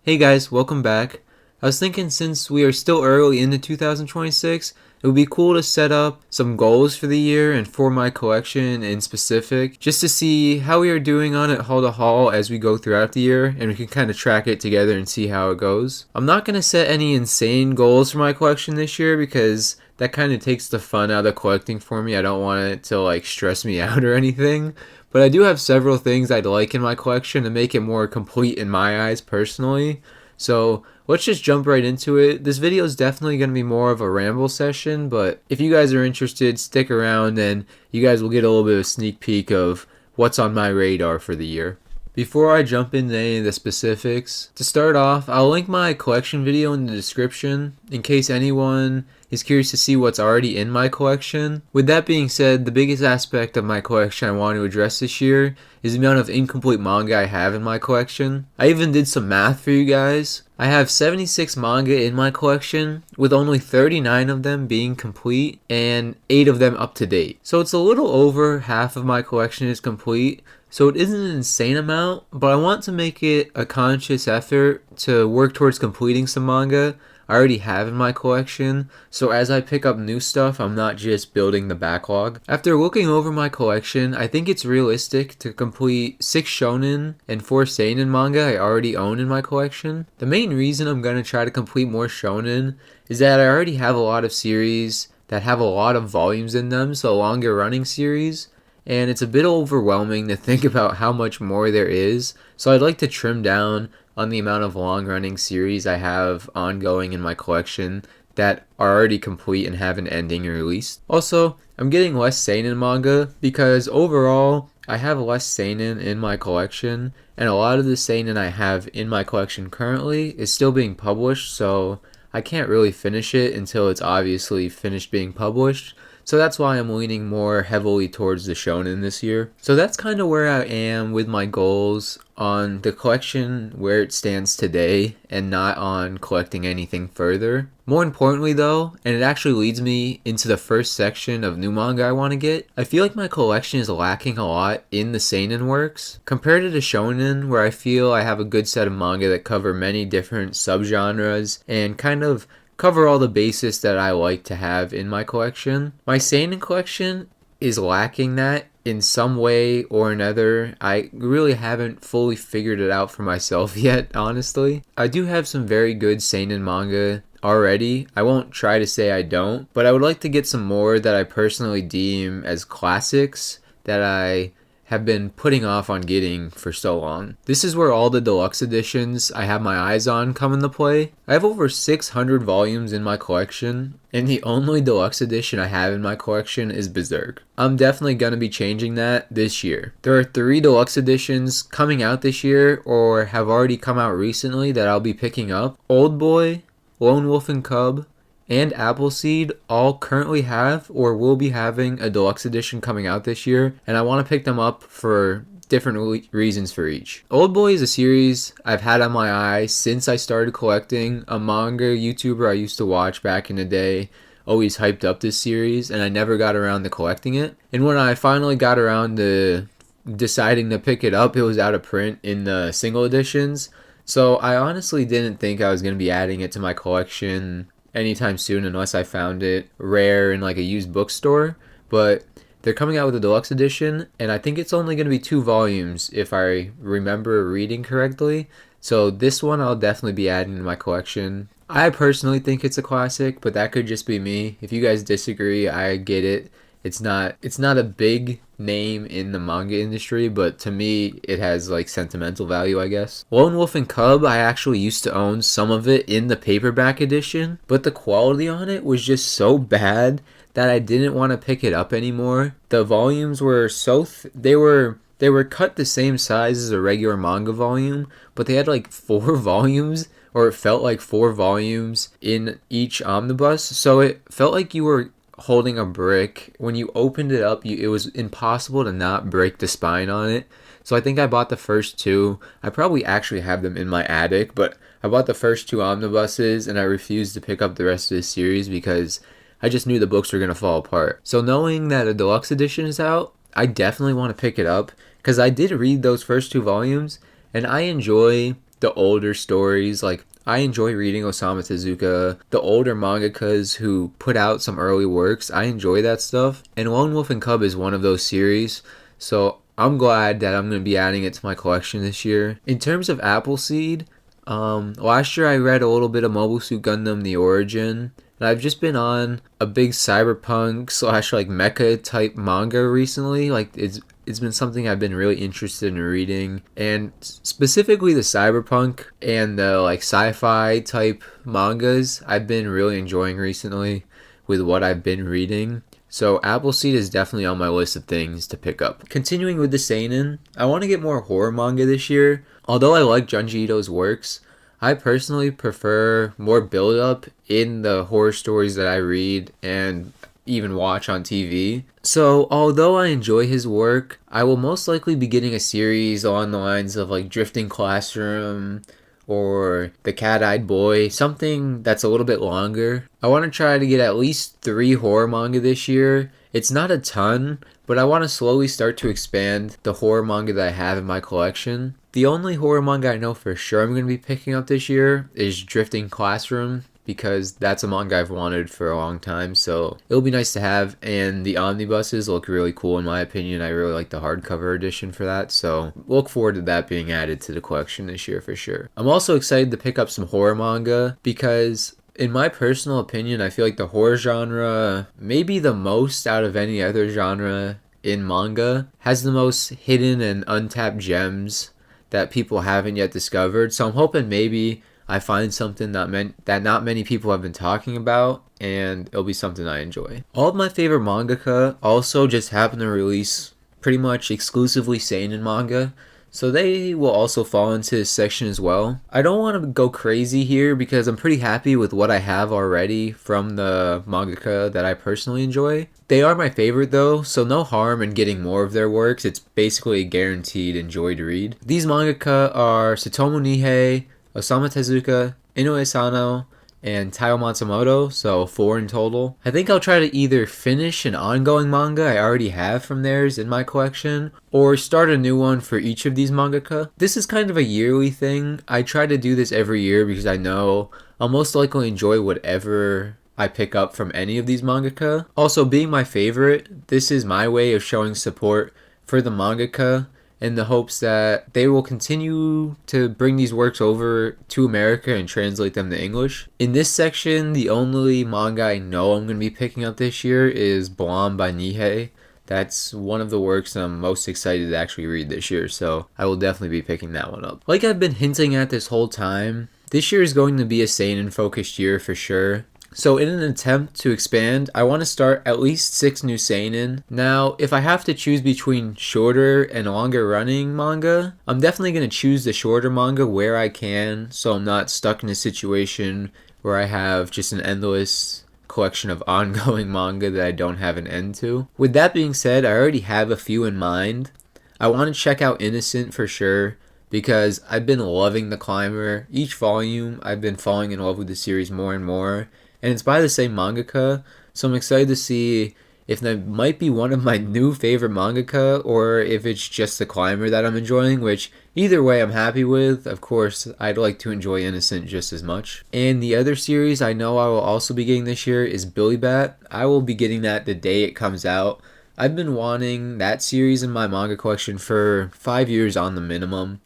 Hey guys, welcome back. I was thinking since we are still early into 2026, it would be cool to set up some goals for the year and for my collection in specific, just to see how we are doing on it haul to haul as we go throughout the year, and we can kind of track it together and see how it goes. I'm not going to set any insane goals for my collection this year because that kind of takes the fun out of collecting for me. I don't want it to stress me out or anything. But I do have several things I'd like in my collection to make it more complete in my eyes personally. So let's just jump right into it. This video is definitely going to be more of a ramble session, but if you guys are interested, stick around and you guys will get a little bit of a sneak peek of what's on my radar for the year. Before I jump into any of the specifics, to start off, I'll link my collection video in the description in case anyone is curious to see what's already in my collection. With that being said, the biggest aspect of my collection I want to address this year is the amount of incomplete manga I have in my collection. I even did some math for you guys. I have 76 manga in my collection, with only 39 of them being complete and 8 of them up to date. So it's a little over half of my collection is complete. So it isn't an insane amount, but I want to make it a conscious effort to work towards completing some manga I already have in my collection, so as I pick up new stuff, I'm not just building the backlog. After looking over my collection, I think it's realistic to complete 6 shonen and 4 seinen manga I already own in my collection. The main reason I'm going to try to complete more shonen is that I already have a lot of series that have a lot of volumes in them, so longer running series. And it's a bit overwhelming to think about how much more there is, so I'd like to trim down on the amount of long-running series I have ongoing in my collection that are already complete and have an ending released. Also, I'm getting less seinen manga because overall, I have less seinen in my collection, and a lot of the seinen I have in my collection currently is still being published, so I can't really finish it until it's obviously finished being published. So that's why I'm leaning more heavily towards the shonen this year. So that's kind of where I am with my goals on the collection where it stands today and not on collecting anything further. More importantly though, and it actually leads me into the first section of new manga I want to get, I feel like my collection is lacking a lot in the seinen works. Compared to the shonen, where I feel I have a good set of manga that cover many different subgenres and kind of cover all the bases that I like to have in my collection. My seinen collection is lacking that in some way or another. I really haven't fully figured it out for myself yet, honestly. I do have some very good seinen manga already. I won't try to say I don't, but I would like to get some more that I personally deem as classics that I have been putting off on getting for so long. This is where all the deluxe editions I have my eyes on come into play. I have over 600 volumes in my collection, and the only deluxe edition I have in my collection is Berserk. I'm definitely going to be changing that this year. There are 3 deluxe editions coming out this year or have already come out recently that I'll be picking up. Old Boy, Lone Wolf and Cub, and Appleseed all currently have or will be having a deluxe edition coming out this year, and I want to pick them up for different reasons for each. Old Boy is a series I've had on my eye since I started collecting. A manga YouTuber I used to watch back in the day always hyped up this series, and I never got around to collecting it. And when I finally got around to deciding to pick it up, it was out of print in the single editions. So I honestly didn't think I was going to be adding it to my collection anytime soon unless I found it rare in a used bookstore. But they're coming out with a deluxe edition, and I think it's only going to be 2 volumes if I remember reading correctly. So this one I'll definitely be adding to my collection. I personally think it's a classic, but that could just be me. If you guys disagree, I get it. It's not a big name in the manga industry, but to me it has sentimental value, I guess. Lone Wolf and Cub, I actually used to own some of it in the paperback edition, but the quality on it was just so bad that I didn't want to pick it up anymore. The volumes were so they were cut the same size as a regular manga volume, but they had 4 volumes, or it felt like 4 volumes in each omnibus, so it felt like you were holding a brick. When you opened it up, it was impossible to not break the spine on it. So I think I bought the first 2. I probably actually have them in my attic, but I bought the first 2 omnibuses and I refused to pick up the rest of the series because I just knew the books were going to fall apart. So knowing that a deluxe edition is out, I definitely want to pick it up because I did read those first 2 volumes and I enjoy the older stories. Like, I enjoy reading Osamu Tezuka, the older mangakas who put out some early works. I enjoy that stuff. And Lone Wolf and Cub is one of those series. So I'm glad that I'm going to be adding it to my collection this year. In terms of Appleseed, last year I read a little bit of Mobile Suit Gundam The Origin. And I've just been on a big cyberpunk slash like mecha type manga recently. Like it's been something I've been really interested in reading, and specifically the cyberpunk and the like sci-fi type mangas I've been really enjoying recently with what I've been reading. So Appleseed is definitely on my list of things to pick up. Continuing with the seinen, I want to get more horror manga this year. Although I like Junji Ito's works, I personally prefer more build-up in the horror stories that I read and even watch on TV. So, although I enjoy his work, I will most likely be getting a series along the lines of like Drifting Classroom or The Cat-Eyed Boy, something that's a little bit longer. I want to try to get at least 3 horror manga this year. It's not a ton, but I want to slowly start to expand the horror manga that I have in my collection. The only horror manga I know for sure I'm going to be picking up this year is Drifting Classroom, because that's a manga I've wanted for a long time, so it'll be nice to have. And the omnibuses look really cool in my opinion. I really like the hardcover edition for that, so look forward to that being added to the collection this year for sure. I'm also excited to pick up some horror manga because in my personal opinion, I feel like the horror genre, maybe the most out of any other genre in manga, has the most hidden and untapped gems that people haven't yet discovered. So I'm hoping maybe I find something that not many people have been talking about, and it'll be something I enjoy. All of my favorite mangaka also just happen to release pretty much exclusively seinen manga, so they will also fall into this section as well. I don't want to go crazy here because I'm pretty happy with what I have already from the mangaka that I personally enjoy. They are my favorite though, so no harm in getting more of their works. It's basically a guaranteed enjoy to read. These mangaka are Satomu Nihei, Osamu Tezuka, Inoue Sano, and Taiyo Matsumoto, so 4 in total. I think I'll try to either finish an ongoing manga I already have from theirs in my collection, or start a new one for each of these mangaka. This is kind of a yearly thing. I try to do this every year because I know I'll most likely enjoy whatever I pick up from any of these mangaka. Also, being my favorite, this is my way of showing support for the mangaka in the hopes that they will continue to bring these works over to America and translate them to English. In this section, the only manga I know I'm going to be picking up this year is Blonde by Nihei. That's one of the works I'm most excited to actually read this year, so I will definitely be picking that one up. Like I've been hinting at this whole time, this year is going to be a seinen-focused year for sure. So in an attempt to expand, I want to start at least 6 new seinen. Now, if I have to choose between shorter and longer running manga, I'm definitely going to choose the shorter manga where I can, so I'm not stuck in a situation where I have just an endless collection of ongoing manga that I don't have an end to. With that being said, I already have a few in mind. I want to check out Innocent for sure, because I've been loving The Climber. Each volume, I've been falling in love with the series more and more. And it's by the same mangaka, so I'm excited to see if that might be one of my new favorite mangaka, or if it's just The Climber that I'm enjoying, which either way I'm happy with. Of course, I'd like to enjoy Innocent just as much. And the other series I know I will also be getting this year is Billy Bat. I will be getting that the day it comes out. I've been wanting that series in my manga collection for 5 years on the minimum.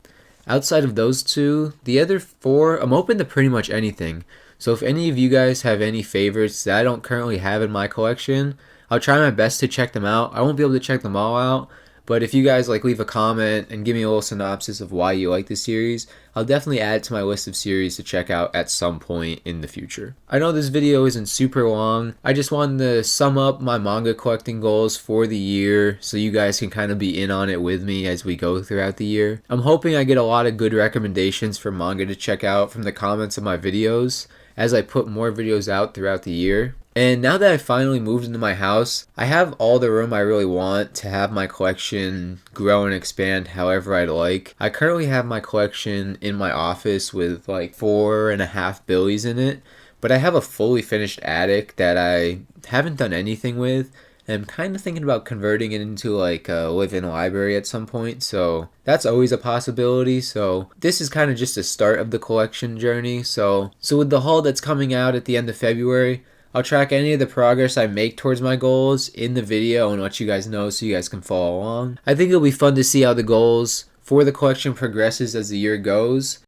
Outside of those 2, the other 4, I'm open to pretty much anything. So if any of you guys have any favorites that I don't currently have in my collection, I'll try my best to check them out. I won't be able to check them all out, but if you guys leave a comment and give me a little synopsis of why you like the series, I'll definitely add it to my list of series to check out at some point in the future. I know this video isn't super long. I just wanted to sum up my manga collecting goals for the year so you guys can kind of be in on it with me as we go throughout the year. I'm hoping I get a lot of good recommendations for manga to check out from the comments of my videos as I put more videos out throughout the year. And now that I finally moved into my house, I have all the room I really want to have my collection grow and expand however I'd like. I currently have my collection in my office with 4.5 billies in it, but I have a fully finished attic that I haven't done anything with. and I'm kind of thinking about converting it into like a live-in library at some point, so that's always a possibility. So this is kind of just the start of the collection journey. So with the haul that's coming out at the end of February, I'll track any of the progress I make towards my goals in the video and let you guys know so you guys can follow along. I think it'll be fun to see how the goals for the collection progresses as the year goes.